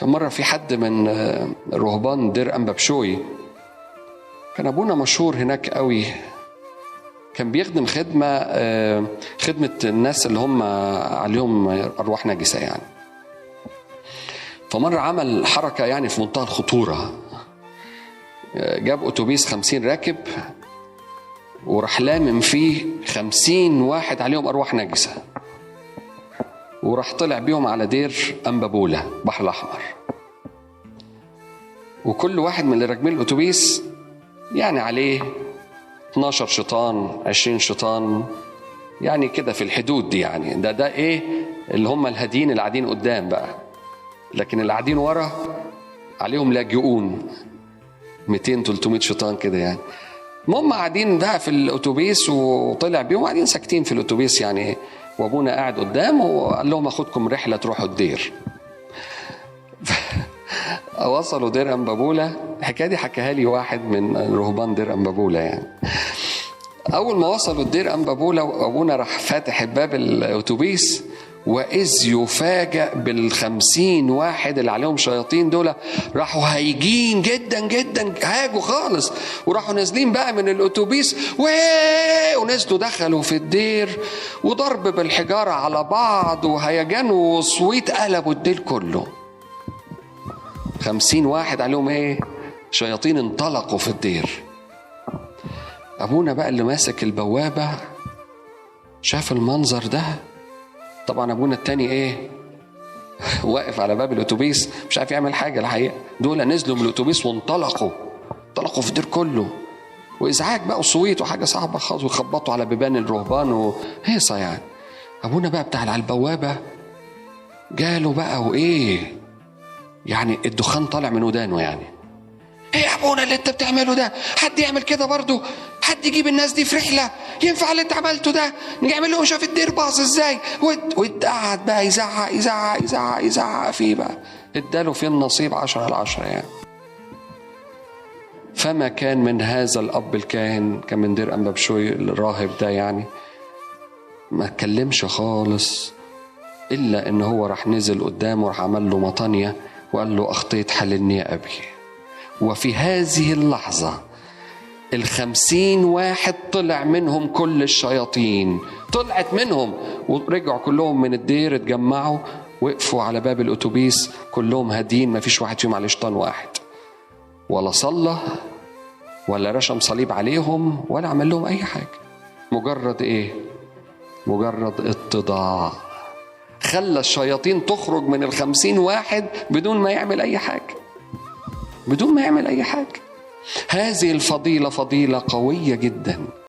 كان مرة في حد من رهبان دير أنبا بشوي، كان أبونا مشهور هناك قوي، كان بيخدم خدمة الناس اللي هم عليهم أرواح نجسة يعني. فمرة عمل حركة يعني في منتهى الخطورة، جاب أتوبيس 50 راكب وراح لامم فيه 50 واحد عليهم أرواح نجسة، وراح طلع بيهم على دير أنبا بولا بحر الأحمر. وكل واحد من اللي راكبين الأتوبيس يعني عليه 12 شيطان 20 شيطان يعني كده في الحدود دي يعني. ده ايه اللي هم الهاديين اللي قاعدين قدام بقى، لكن اللي قاعدين ورا عليهم لاجئون 200 300 شيطان كده يعني. المهم قاعدين بقى في الاتوبيس وطلع بيهم قاعدين ساكتين في الاتوبيس يعني، وابونا قاعد قدام وقال لهم اخدكم رحله تروحوا الدير. وصلوا دير أنبا بولا. الحكايه دي حكاها لي واحد من رهبان دير أنبا بولا يعني. اول ما وصلوا الدير أنبا بولا وابونا راح فاتح باب الاتوبيس، واذ يفاجأ بال50 واحد اللي عليهم شياطين دول راحوا هايجين جدا جدا، هاجوا خالص وراحوا نازلين بقى من الاتوبيس ونزلوا دخلوا في الدير وضرب بالحجاره على بعض وهيجان وصويت قلبوا الدير كله. 50 واحد عليهم ايه؟ شياطين انطلقوا في الدير. ابونا بقى اللي ماسك البوابه شاف المنظر ده. طبعا ابونا التاني ايه؟ واقف على باب الاتوبيس مش عارف يعمل حاجه الحقيقه. دول نزلوا من الاتوبيس وانطلقوا في الدير كله، وازعاج بقى وصويت وحاجه صعبه خالص، وخبطوا على بيبان الرهبان وهيصه يعني. ابونا بقى بتاع على البوابه جاله بقى وايه يعني، الدخان طالع من ودانه يعني. ايه يا ابونا اللي انت بتعمله ده؟ حد يعمل كده برضو؟ حد يجيب الناس دي في رحله؟ ينفع اللي انت عملته ده؟ نعمل لهم شاف الدير باظ ازاي؟ وقعد بقى يزعق يزعق يزعق يزعق فيه بقى، اداله فيه النصيب 10 على 10 يعني. فما كان من هذا الاب الكاهن، كان من دير أنبا بشوي الراهب ده يعني، ما اتكلمش خالص الا ان هو راح نزل قدامه راح عمل له مطانيه وقال له اخطيت حللني يا ابي. وفي هذه اللحظة 50 واحد طلع منهم كل الشياطين، طلعت منهم ورجعوا كلهم من الدير، اتجمعوا وقفوا على باب الأتوبيس كلهم هادين، ما فيش واحد فيهم عليه شيطان واحد، ولا صلى ولا رشم صليب عليهم ولا عمل لهم أي حاجة. مجرد إيه؟ مجرد اتضاع خلى الشياطين تخرج من 50 واحد بدون ما يعمل أي حاجة، بدون ما يعمل أي حاجة. هذه الفضيلة فضيلة قوية جدا.